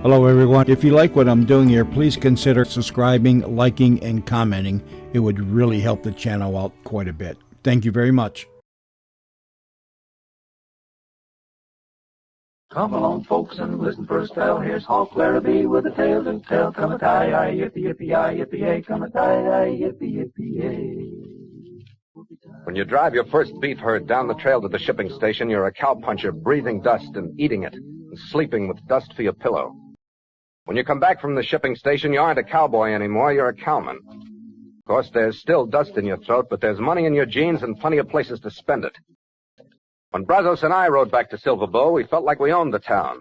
Hello everyone. If you like what I'm doing here, please consider subscribing, liking, and commenting. It would really help the channel out quite a bit. Thank you very much. Come along, folks, and listen for a spell. Here's Hawk Larabee with a tale to tell. Come a tie, aye, yippee, yippee, aye, yippee, yay. Come a tie, aye, yippee, yippee, yay. When you drive your first beef herd down the trail to the shipping station, you're a cowpuncher breathing dust and eating it, and sleeping with dust for your pillow. When you come back from the shipping station, you aren't a cowboy anymore, you're a cowman. Of course, there's still dust in your throat, but there's money in your jeans and plenty of places to spend it. When Brazos and I rode back to Silver Bow, we felt like we owned the town.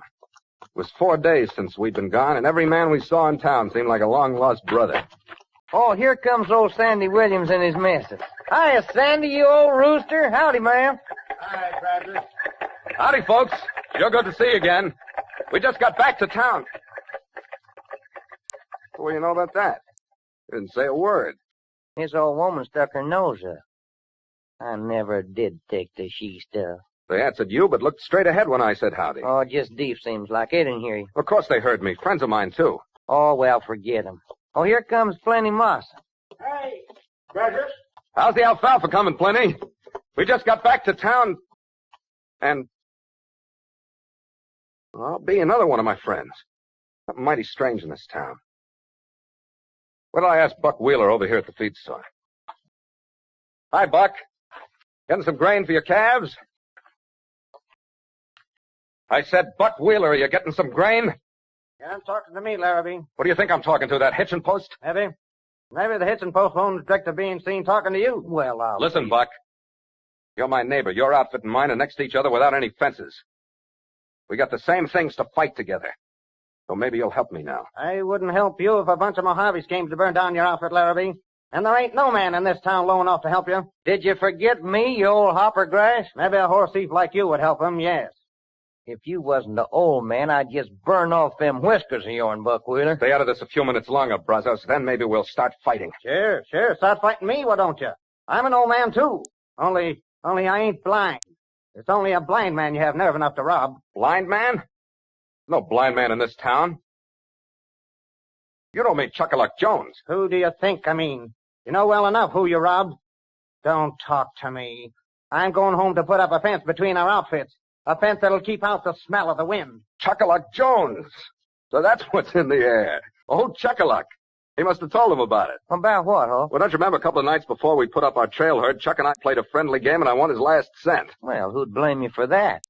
It was 4 days since we'd been gone, and every man we saw in town seemed like a long-lost brother. Oh, here comes old Sandy Williams and his missus. Hiya, Sandy, you old rooster. Howdy, ma'am. Hi, Bradley. Howdy, folks. Sure good to see you again. We just got back to town. What do you know about that? You didn't say a word. This old woman stuck her nose up. I never did take the she stuff. They answered you, but looked straight ahead when I said howdy. Oh, just deep seems like. They didn't hear you. Of course they heard me. Friends of mine, too. Oh, well, forget them. Oh, here comes Plenty Moss. Hey, Brazos. How's the alfalfa coming, Plenty? We just got back to town, and I'll be another one of my friends. Something mighty strange in this town. What did I ask Buck Wheeler over here at the feed store? Hi, Buck. Getting some grain for your calves? I said, Buck Wheeler, are you getting some grain? Yeah, I'm talking to me, Larabee. What do you think I'm talking to, that hitching post? Maybe the hitching post won't object to being seen talking to you. Well, Listen, Buck. You're my neighbor. Your outfit and mine are next to each other without any fences. We got the same things to fight together. So maybe you'll help me now. I wouldn't help you if a bunch of Mojaves came to burn down your outfit, Larabee. And there ain't no man in this town low enough to help you. Did you forget me, you old hopper grass? Maybe a horse thief like you would help him, yes. If you wasn't the old man, I'd just burn off them whiskers of yourn, Buck Wheeler. Stay out of this a few minutes longer, Brazos. Then maybe we'll start fighting. Sure. Start fighting me, why don't you? I'm an old man, too. Only I ain't blind. It's only a blind man you have nerve enough to rob. Blind man? No blind man in this town. You don't mean Chuckaluck Jones. Who do you think I mean? You know well enough who you robbed. Don't talk to me. I'm going home to put up a fence between our outfits. A fence that'll keep out the smell of the wind. Chuckaluck Jones. So that's what's in the air. Oh, Chuckaluck. He must have told him about it. About what, huh? Well, don't you remember a couple of nights before we put up our trail herd, Chuck and I played a friendly game and I won his last cent. Well, who'd blame you for that?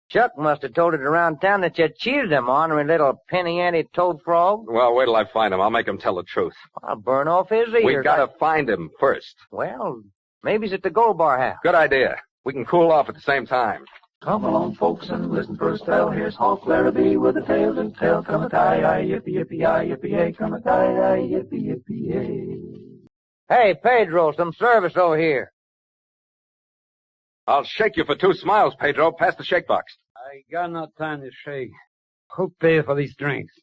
Chuck must have told it around town that you cheated him, ornery little penny-ante toad frog. Well, wait till I find him. I'll make him tell the truth. I'll burn off his ears. We gotta find him first. Well, maybe he's at the Gold Bar house. Good idea. We can cool off at the same time. Come along, folks, and listen for a spell. Here's Hawk Larabee with a tale to tell. Come a tie, aye, yippee, yippee, aye, yippee, yay. Come a tie, aye, yippee, yippee, yay. Hey, Pedro, some service over here. I'll shake you for 2 smiles, Pedro. Pass the shake box. I got no time to shake. Who pays for these drinks?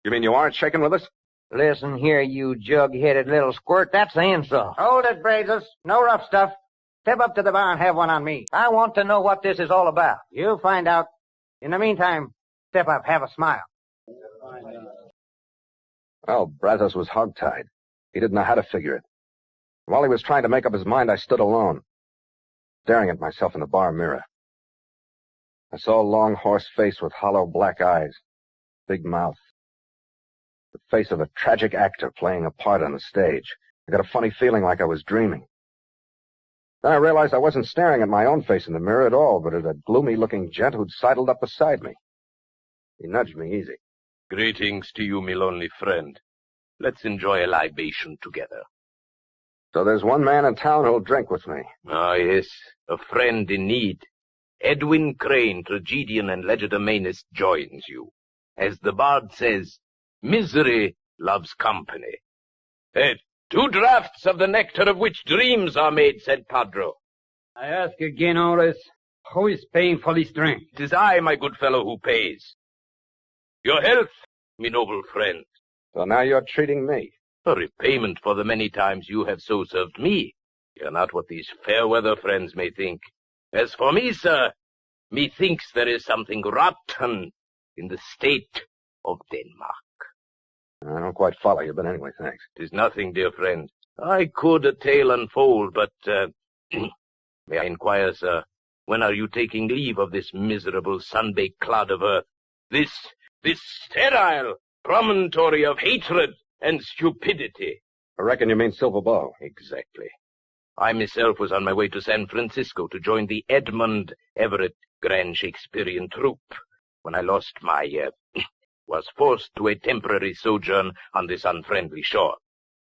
You mean you aren't shaking with us? Listen here, you jug-headed little squirt. That's the insult. Hold it, Brazos. No rough stuff. Step up to the bar and have one on me. I want to know what this is all about. You'll find out. In the meantime, step up, have a smile. Well, Brazos was hogtied. He didn't know how to figure it. While he was trying to make up his mind, I stood alone, staring at myself in the bar mirror. I saw a long horse face with hollow black eyes, big mouth, the face of a tragic actor playing a part on the stage. I got a funny feeling like I was dreaming. Then I realized I wasn't staring at my own face in the mirror at all, but at a gloomy-looking gent who'd sidled up beside me. He nudged me easy. Greetings to you, me lonely friend. Let's enjoy a libation together. So there's one man in town who'll drink with me. Ah, yes, a friend in need. Edwin Crane, tragedian and legerdemainist, joins you. As the bard says, misery loves company. 2 draughts of the nectar of which dreams are made, said Padro. I ask again, Oris, who is paying for this drink? It is I, my good fellow, who pays. Your health, me noble friend. So now you're treating me. A repayment for the many times you have so served me. You're not what these fair-weather friends may think. As for me, sir, methinks there is something rotten in the state of Denmark. I don't quite follow you, but anyway, thanks. 'Tis nothing, dear friend. I could a tale unfold, but, may I inquire, sir, when are you taking leave of this miserable sun-baked clod of earth? This sterile promontory of hatred and stupidity. I reckon you mean Silver Bow. Exactly. I myself was on my way to San Francisco to join the Edmund Everett Grand Shakespearean troupe when I lost my, was forced to a temporary sojourn on this unfriendly shore.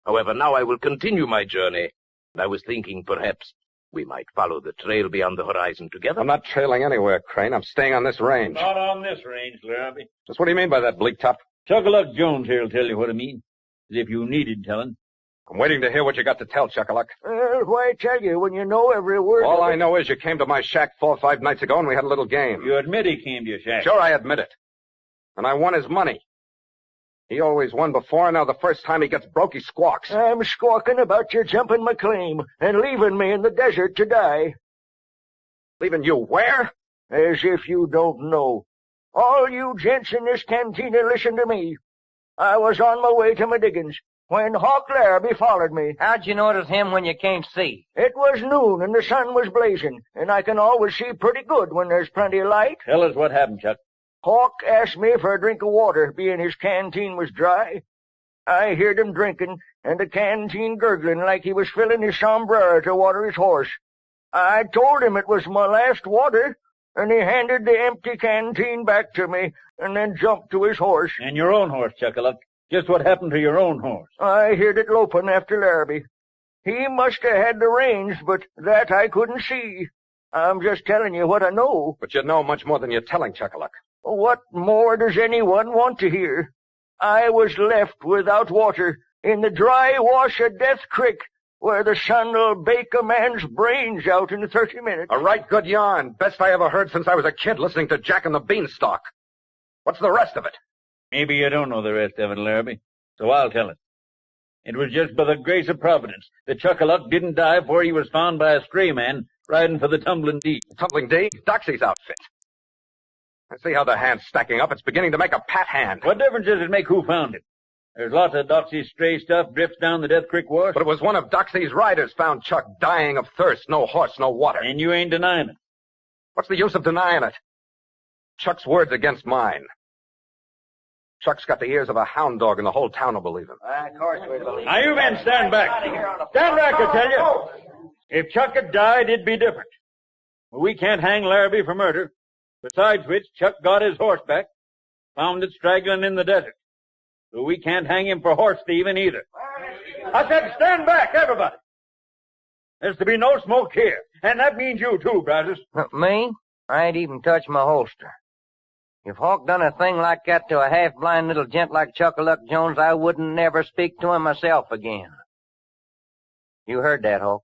However, now I will continue my journey, and I was thinking perhaps we might follow the trail beyond the horizon together. I'm not trailing anywhere, Crane. I'm staying on this range. Not on this range, Larabee. Just what do you mean by that, Bleak Top? Chuck-a-Luck Jones here will tell you what I mean. As if you needed telling. I'm waiting to hear what you got to tell, Chuck-a-Luck. Well, why tell you when you know every word? All I know is you came to my shack 4 or 5 nights ago and we had a little game. You admit he came to your shack. Sure, I admit it. And I won his money. He always won before, and now the first time he gets broke, he squawks. I'm squawking about you jumping my claim and leaving me in the desert to die. Leaving you where? As if you don't know. All you gents in this cantina, listen to me. I was on my way to my diggings when Hawk Larabee followed me. How'd you notice him when you can't see? It was noon and the sun was blazing, and I can always see pretty good when there's plenty of light. Tell us what happened, Chuck. Hawk asked me for a drink of water, being his canteen was dry. I heard him drinking, and the canteen gurgling like he was filling his sombrero to water his horse. I told him it was my last water, and he handed the empty canteen back to me, and then jumped to his horse. And your own horse, Chuck-a-Luck. Just what happened to your own horse? I heard it loping after Larabee. He must have had the reins, but that I couldn't see. I'm just telling you what I know. But you know much more than you're telling, Chuck-a-Luck. What more does anyone want to hear? I was left without water in the dry wash of Death Creek, where the sun'll bake a man's brains out in 30 minutes. A right good yarn. Best I ever heard since I was a kid listening to Jack and the Beanstalk. What's the rest of it? Maybe you don't know the rest of it, Larabee. So I'll tell it. It was just by the grace of Providence that Chuck-a-Luck didn't die before he was found by a stray man riding for the Tumbling D. Tumbling D? Doxy's outfit. I see how the hand's stacking up. It's beginning to make a pat hand. What difference does it make who found it? There's lots of Doxy's stray stuff drifts down the Death Creek wash. But it was one of Doxy's riders found Chuck dying of thirst. No horse, no water. And you ain't denying it. What's the use of denying it? Chuck's word's against mine. Chuck's got the ears of a hound dog, and the whole town will believe him. Of course we believe. Now, you men stand back. Stand back, I tell you. If Chuck had died, it'd be different. Well, we can't hang Larabee for murder. Besides which, Chuck got his horse back, found it straggling in the desert. So we can't hang him for horse thieving either. I said stand back, everybody. There's to be no smoke here. And that means you too, Brazos. Me? I ain't even touched my holster. If Hawk done a thing like that to a half-blind little gent like Chuck-a-Luck Jones, I wouldn't never speak to him myself again. You heard that, Hawk?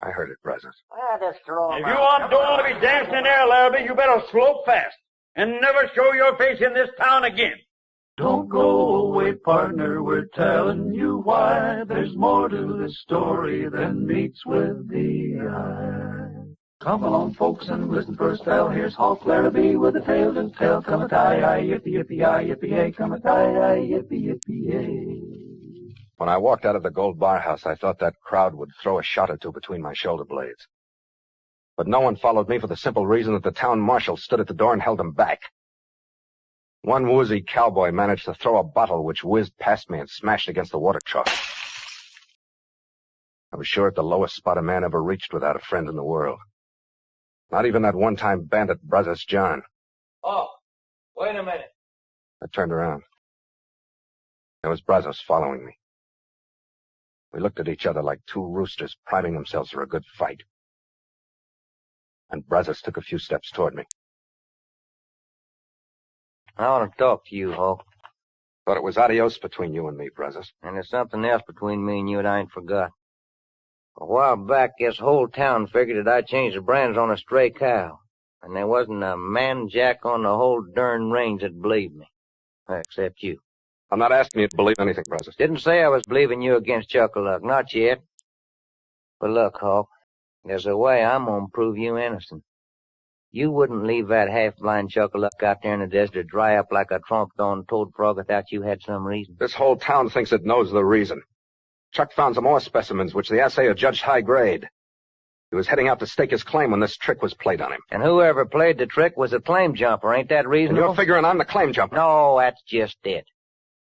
I heard it, Brazos. Just throw him If you don't want to be dancing in there, Larabee, you better slope fast and never show your face in this town again. Don't go away, partner, we're telling you why. There's more to this story than meets with the eye. Come along, folks, and listen for a spell. Here's Hawk Larabee with a tale to tell. Come a tie, yippee, yippee, yippee, yay. Come a tie, yippee, yippee, yay. When I walked out of the Gold Bar House, I thought that crowd would throw a shot or two between my shoulder blades. But no one followed me for the simple reason that the town marshal stood at the door and held them back. One woozy cowboy managed to throw a bottle which whizzed past me and smashed against the water trough. I was sure at the lowest spot a man ever reached without a friend in the world. Not even that one-time bandit, Brazos John. Oh, wait a minute. I turned around. There was Brazos following me. We looked at each other like two roosters priming themselves for a good fight. And Brazos took a few steps toward me. I want to talk to you, Hawk. Thought it was adios between you and me, Brazos. And there's something else between me and you that I ain't forgot. A while back, this whole town figured that I changed the brands on a stray cow. And there wasn't a man-jack on the whole darn range that believed me. Except you. I'm not asking you to believe anything, Brazos. Didn't say I was believing you against Chuck-a-Luck. Not yet. But look, Hawk, there's a way I'm gonna prove you innocent. You wouldn't leave that half-blind Chuck-a-Luck out there in the desert to dry up like a tromped-on toad frog without you had some reason. This whole town thinks it knows the reason. Chuck found some more specimens, which the assayer judged high grade. He was heading out to stake his claim when this trick was played on him. And whoever played the trick was a claim jumper, ain't that And reasonable? you're figuring I'm the claim jumper. No, that's just it.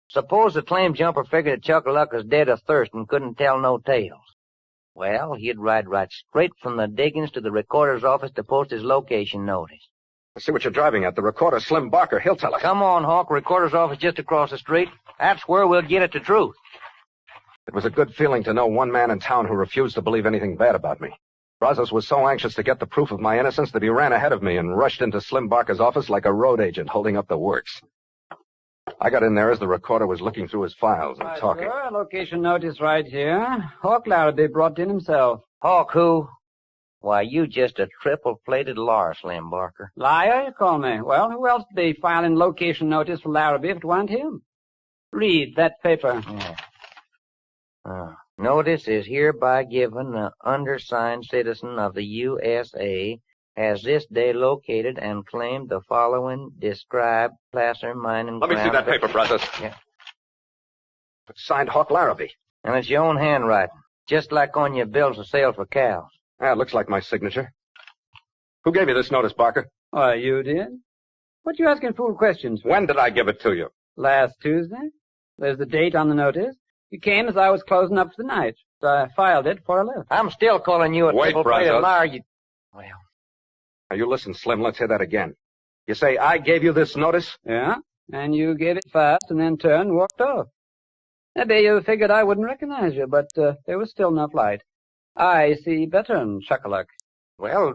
Suppose the claim jumper figured that Chuck-a-Luck was dead of thirst and couldn't tell no tales. Well, he'd ride right straight from the diggings to the recorder's office to post his location notice. I see what you're driving at. The recorder, Slim Barker, he'll tell us. Come on, Hawk. Recorder's office just across the street. That's where we'll get at the truth. It was a good feeling to know one man in town who refused to believe anything bad about me. Brazos was so anxious to get the proof of my innocence that he ran ahead of me and rushed into Slim Barker's office like a road agent holding up the works. I got in there as the recorder was looking through his files and talking. Sir, location notice right here. Hawk Larabee brought in himself. Hawk who? Why, you just a triple-plated liar, Slim Barker. Liar, you call me? Well, who else would be filing location notice for Larabee if it weren't him? Read that paper. Yeah. Notice is hereby given the undersigned citizen of the USA has this day located and claimed the following described placer mining Let me see that paper, Brazos. Yeah. It's signed Hawk Larabee. And it's your own handwriting, just like on your bills of sale for cows. Yeah, it looks like my signature. Who gave you this notice, Barker? Why, you did. What you asking fool questions for? When did I give it to you? Last Tuesday. There's the date on the notice. You came as I was closing up for the night, so I filed it before I left. I'm still calling you a Wait, triple-plated Brazos. liar. Well, Now, you listen, Slim. Let's hear that again. You say I gave you this notice? Yeah, and you gave it fast and then turned and walked off. Maybe you figured I wouldn't recognize you, but there was still enough light. I see better than Chuck-a-Luck. well,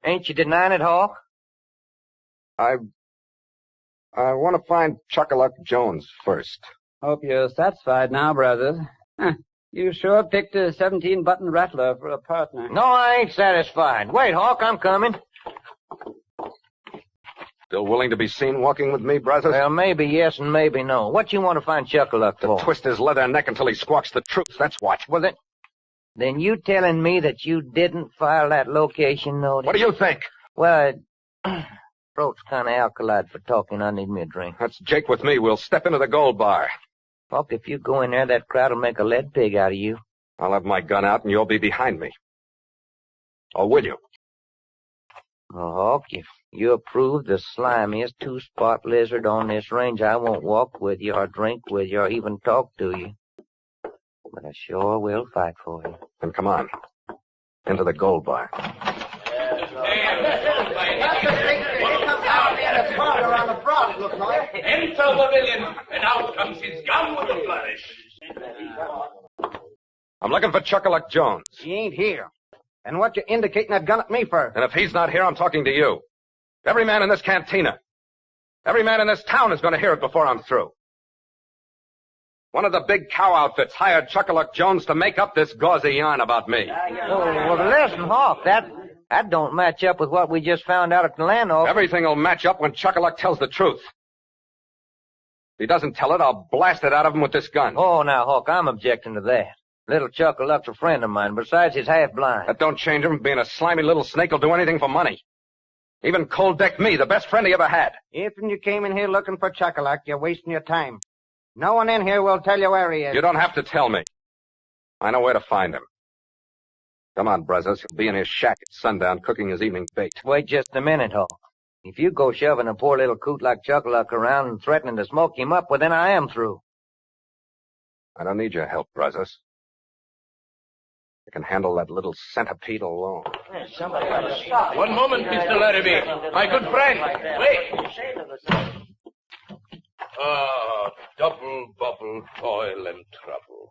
ain't you denying it, Hawk? I want to find Chuck-a-Luck Jones first. Hope you're satisfied now, brothers. You sure picked a 17-button rattler for a partner. No, I ain't satisfied. Wait, Hawk, I'm coming. Still willing to be seen walking with me, Brazos? Well, maybe yes and maybe no. What you want to find Chuck-a-Luck To for? twist his leather neck until he squawks the truth, that's what. Well, then you telling me that you didn't file that location notice? What do you think? Well, throat's kind of alkalized for talking. I need me a drink. That's Jake with me. We'll step into the gold bar. Hawk, if you go in there, that crowd will make a lead pig out of you. I'll have my gun out and you'll be behind me. Or will you? Well, Hawk, if you approve the slimiest two-spot lizard on this range, I won't walk with you or drink with you or even talk to you. But I sure will fight for you. Then come on. Into the gold bar. Enter the villain, and out comes his gun with a flourish. I'm looking for Chuck-a-Luck Jones. He ain't here. And what you indicating that gun at me for? And if he's not here, I'm talking to you. Every man in this cantina. Every man in this town is going to hear it before I'm through. One of the big cow outfits hired Chuck-a-Luck Jones to make up this gauzy yarn about me. Oh, well, listen, Hawk, that don't match up with what we just found out at the land office. Everything will match up when Chuck-a-Luck tells the truth. If he doesn't tell it, I'll blast it out of him with this gun. Oh, now, Hawk, I'm objecting to that. Little Chuck-a-Luck's a friend of mine. Besides, he's half-blind. That don't change him. Being a slimy little snake will do anything for money. Even cold-decked me, the best friend he ever had. If you came in here looking for Chuck-a-Luck, you're wasting your time. No one in here will tell you where he is. You don't have to tell me. I know where to find him. Come on, Brazos. He'll be in his shack at sundown cooking his evening bait. Wait just a minute, Hawk. If you go shoving a poor little coot like Chuck-a-Luck around and threatening to smoke him up, well, then I am through. I don't need your help, Brazos. I can handle that little centipede alone. One moment, Mr. Larabee. My good friend. Wait. Ah, double bubble, toil, and trouble.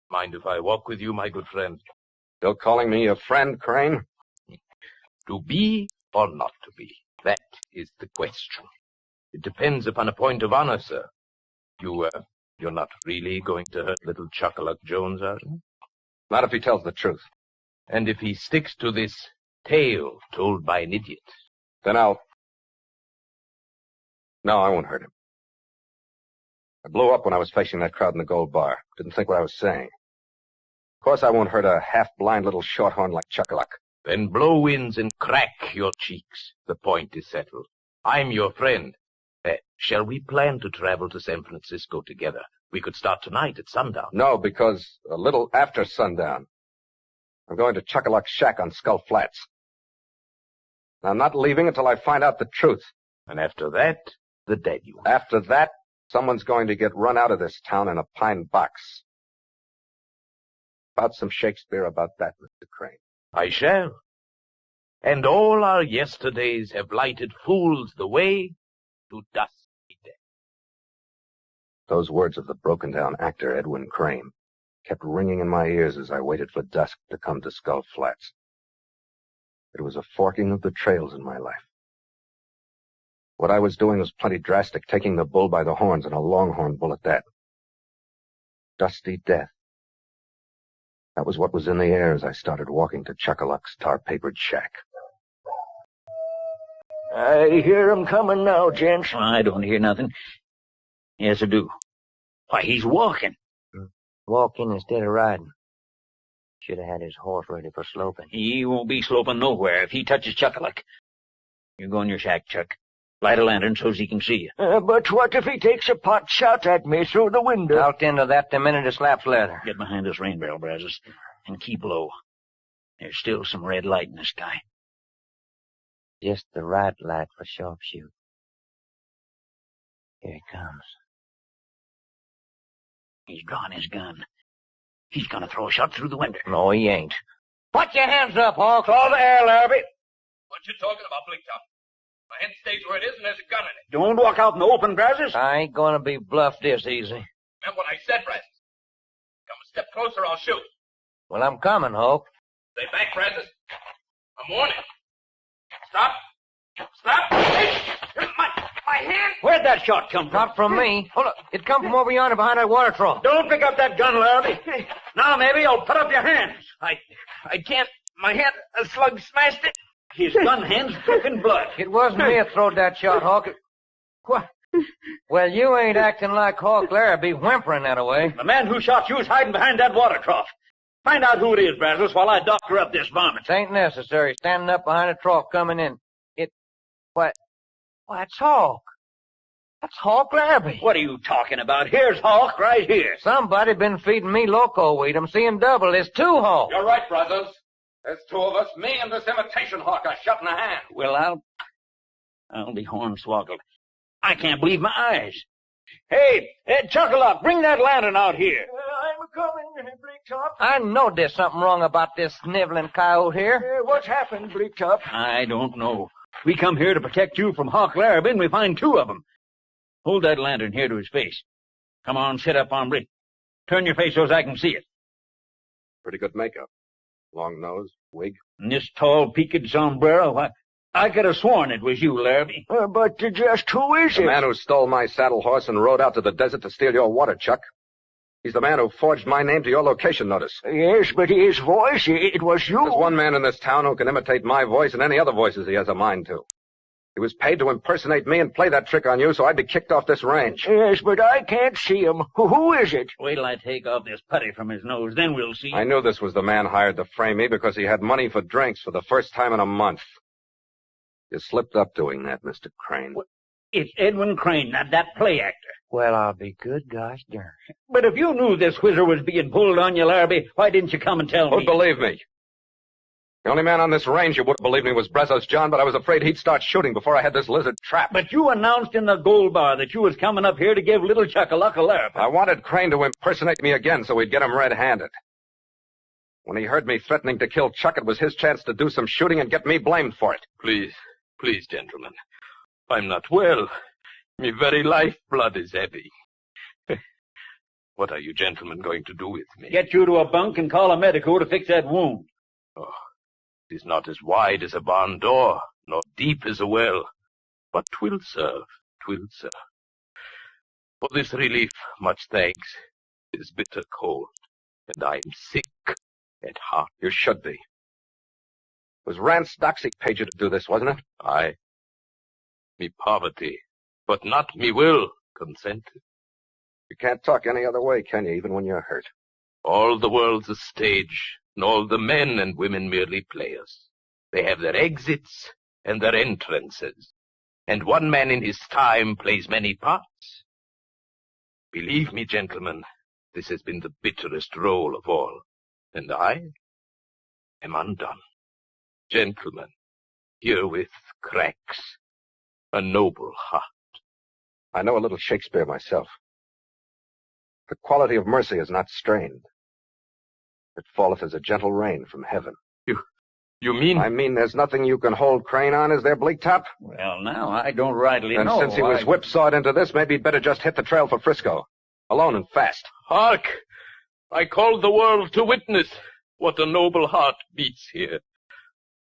Mind if I walk with you, my good friend? Still calling me your friend, Crane? To be or not to be? That is the question. It depends upon a point of honor, sir. You're not really going to hurt little Chuck-a-Luck Jones, are you? Not if he tells the truth. And if he sticks to this tale told by an idiot? Then No, I won't hurt him. I blew up when I was facing that crowd in the gold bar. Didn't think what I was saying. Of course I won't hurt a half-blind little shorthorn like Chuck-a-Luck. When blow winds and crack your cheeks, the point is settled. I'm your friend. Shall we plan to travel to San Francisco together? We could start tonight at sundown. No, because a little after sundown, I'm going to Chuck-a-Luck's shack on Skull Flats. I'm not leaving until I find out the truth. And after that, the deluge. After that, someone's going to get run out of this town in a pine box. About some Shakespeare about that, Mr. Crane. I shall. And all our yesterdays have lighted fools the way to dusty death. Those words of the broken-down actor, Edwin Crane, kept ringing in my ears as I waited for dusk to come to Skull Flats. It was a forking of the trails in my life. What I was doing was plenty drastic, taking the bull by the horns, and a longhorn bull at that. Dusty death. That was what was in the air as I started walking to Chuck-a-Luck's tar-papered shack. I hear 'em coming now, gents. I don't hear nothing. Yes, I do. Why, he's walking. Walking instead of riding. Should have had his horse ready for sloping. He won't be sloping nowhere if he touches Chuck-a-Luck. You go in your shack, Chuck. Light a lantern so's he can see you. But what if he takes a pot shot at me through the window? Out into that the minute it slaps leather. Get behind this rain barrel, Brazos, and keep low. There's still some red light in the sky. Just the right light for sharpshoot. Here he comes. He's drawn his gun. He's gonna throw a shot through the window. No, he ain't. Put your hands up, Hawk. All the air, Larabee. What you talking about, Bleak Top? My head stays where it is and there's a gun in it. Don't walk out in the open, Brazos. I ain't gonna be bluffed this easy. Meant what I said, Brazos. Come a step closer, I'll shoot. Well, I'm coming, Hawk. Stay back, Brazos. I'm warning. Stop. Stop. Hey! My hand. Where'd that shot come from? Not from me. Hold up. It come from over yonder behind that water trough. Don't pick up that gun, Larabee. Now maybe you'll put up your hands. I can't. My hand, a slug smashed it. His gun hand's dripping blood. It wasn't me that throwed that shot, Hawk. What? Well, you ain't acting like Hawk Larabee, whimpering that away. The man who shot you's hiding behind that water trough. Find out who it is, Brazos, while I doctor up this vomit. It ain't necessary. Standing up behind a trough coming in. Why, it's Hawk. That's Hawk Larabee. What are you talking about? Here's Hawk right here. Somebody been feeding me loco weed. I'm seeing double. There's two Hawks. You're right, Brazos. There's two of us, me and this imitation hawk, a shot in the hand. Well, I'll be hornswoggled. I can't believe my eyes. Hey, Chuck-a-Luck, bring that lantern out here. I'm coming, Bleaktop. I know there's something wrong about this sniveling coyote here. What's happened, Bleaktop? I don't know. We come here to protect you from Hawk Larabee, and we find two of them. Hold that lantern here to his face. Come on, sit up, hombre. Turn your face so as I can see it. Pretty good makeup. Long nose, wig. And this tall, peaked sombrero, why, I could have sworn it was you, Larabee. But just who is The it? man who stole my saddle horse and rode out to the desert to steal your water, Chuck. He's the man who forged my name to your location notice. Yes, but his voice, it was you. There's one man in this town who can imitate my voice and any other voices he has a mind to. He was paid to impersonate me and play that trick on you, so I'd be kicked off this range. Yes, but I can't see him. Who is it? Wait till I take off this putty from his nose, then we'll see. I knew this was the man hired to frame me because he had money for drinks for the first time in a month. You slipped up doing that, Mr. Crane. What? It's Edwin Crane, that play actor. Well, I'll be good gosh darn. But if you knew this whizzer was being pulled on you, Larabee, why didn't you come and tell me? Who'd believe me? The only man on this range who would have believed me was Brazos John, but I was afraid he'd start shooting before I had this lizard trapped. But you announced in the gold bar that you was coming up here to give little Chuck-a-Luck a Larabee. I wanted Crane to impersonate me again so we'd get him red-handed. When he heard me threatening to kill Chuck, it was his chance to do some shooting and get me blamed for it. Please, gentlemen. I'm not well. Me very lifeblood is heavy. What are you gentlemen going to do with me? Get you to a bunk and call a medico to fix that wound. Oh, it is not as wide as a barn door, nor deep as a well, but 'twill serve. For this relief, much thanks. It is bitter cold, and I am sick at heart. You should be. It was Rance Doxy paid you to do this, wasn't it? Aye. Me poverty, but not me will, consented. You can't talk any other way, can you, even when you're hurt? All the world's a stage, and all the men and women merely players. They have their exits and their entrances, and one man in his time plays many parts. Believe me, gentlemen, this has been the bitterest role of all, and I am undone. Gentlemen, herewith cracks a noble heart. I know a little Shakespeare myself. The quality of mercy is not strained. It falleth as a gentle rain from heaven. You mean? I mean there's nothing you can hold Crane on, is there, Bleaktop? Well, now, I don't rightly And know. since he was whipsawed into this, maybe he'd better just hit the trail for Frisco. Alone and fast. Hark! I called the world to witness what a noble heart beats here.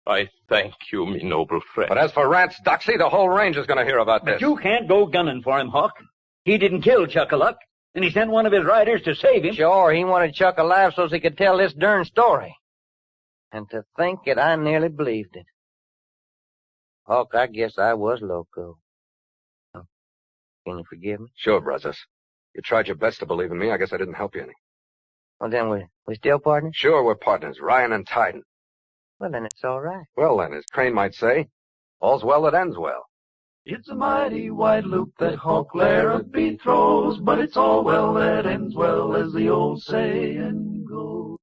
I thank you, me noble friend. But as for Rance Doxey, the whole range is going to hear about this. But you can't go gunning for him, Hawk. He didn't kill Chuck-a-Luck, and he sent one of his riders to save him. Sure, he wanted Chuck alive so he could tell this darn story. And to think it, I nearly believed it. Hawk, I guess I was loco. Can you forgive me? Sure, brothers. You tried your best to believe in me. I guess I didn't help you any. Well, then we still partners? Sure, we're partners, Ryan and Tyden. Well, then it's all right. Well, then, as Crane might say, all's well that ends well. It's a mighty wide loop that Hawk Larabee throws, but it's all well that ends well, as the old saying